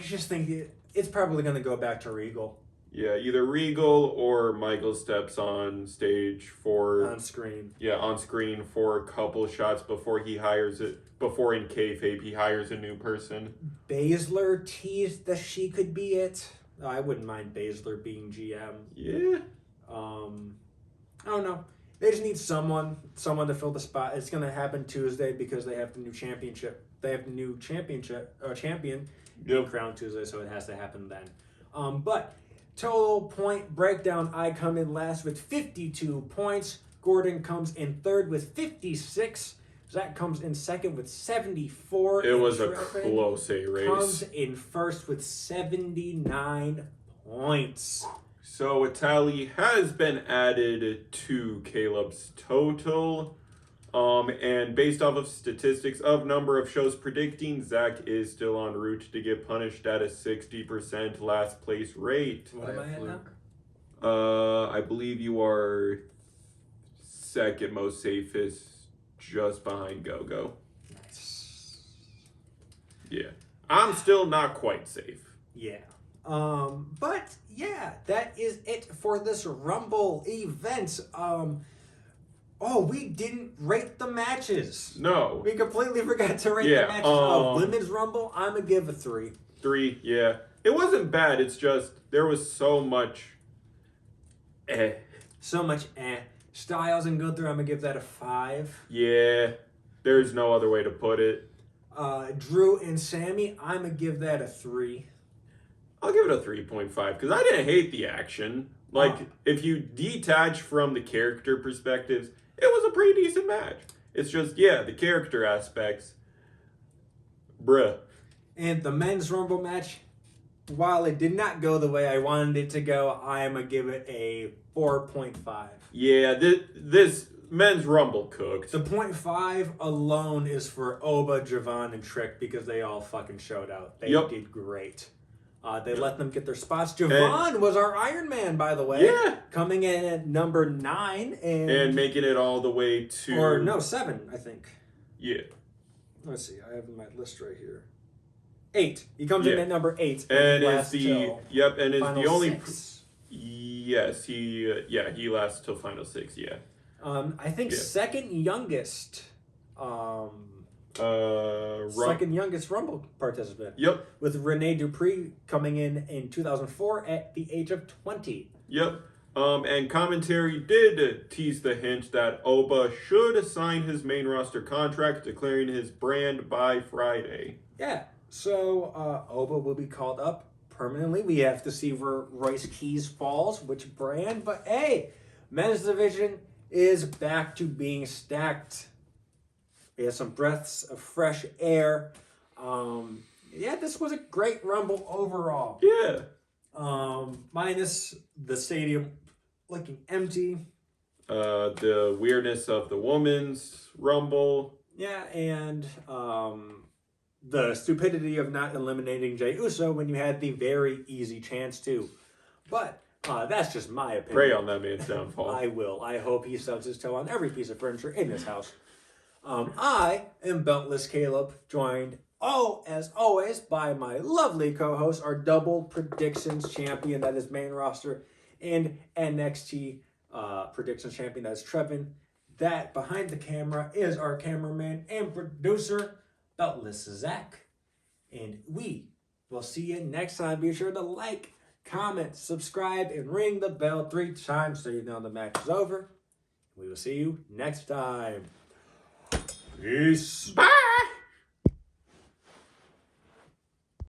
just think it's probably going to go back to Regal. Yeah, either Regal or Michael steps on stage on screen. Yeah, on screen for a couple shots before he hires it. Before in kayfabe he hires a new person. Baszler teased that she could be it. I wouldn't mind Baszler being GM. Yeah. I don't know. They just need someone to fill the spot. It's gonna happen Tuesday because they have the new championship. They have the new champion being crowned Tuesday, so it has to happen then. But total point breakdown, I come in last with 52 points. Gordon comes in third with 56. Zach comes in second with 74. It was a close race. Comes in first with 79 points. So a tally has been added to Caleb's total. And based off of statistics of number of shows predicting, Zach is still en route to get punished at a 60% last place rate. What am I at now? I believe you are second most safest, just behind Go-Go. Nice. Yeah. I'm still not quite safe. Yeah. But yeah, that is it for this Rumble event. We didn't rate the matches. No. We completely forgot to rate the matches. Women's Rumble, I'm gonna give a 3. 3, yeah. It wasn't bad, it's just there was so much So much Styles and Gunther, I'm gonna give that a 5. Yeah. There's no other way to put it. Drew and Sammy, I'm gonna give that a 3. I'll give it a 3.5 because I didn't hate the action. If you detach from the character perspectives, it was a pretty decent match. It's just, the character aspects. Bruh. And the men's Rumble match, while it did not go the way I wanted it to go, I'm going to give it a 4.5. Yeah, this men's Rumble cooked. The 0.5 alone is for Oba, Javon, and Trick because they all fucking showed out. They did great. They let them get their spots. Javon was our Iron Man, by the way. Yeah. Coming in at number 9. And making it all the way to... Or, no, 7, I think. Yeah. Let's see. I have my list right here. 8. He comes in at number 8. And is the... Yep, and is the only... 6. Yes, he lasts till final 6, yeah. I think Yeah. second youngest Rumble participant. Yep. With Rene Dupree coming in 2004 at the age of 20. Yep. And commentary did tease the hint that Oba should sign his main roster contract, declaring his brand by Friday. Yeah. So Oba will be called up permanently. We have to see where Royce Keys falls, which brand. But hey, men's division is back to being stacked. We have some breaths of fresh air. Yeah, this was a great Rumble overall. Yeah. Minus the stadium looking empty. The weirdness of the women's Rumble. Yeah, and the stupidity of not eliminating Jey Uso when you had the very easy chance to. But that's just my opinion. Pray on that man's downfall. I will. I hope he stubs his toe on every piece of furniture in this house. I am Beltless Caleb, joined, as always, by my lovely co-host, our double predictions champion, that is main roster, and NXT predictions champion, that is Trevin. That behind the camera is our cameraman and producer, Beltless Zach. And we will see you next time. Be sure to like, comment, subscribe, and ring the bell 3 times so you know the match is over. We will see you next time. Peace. Bye!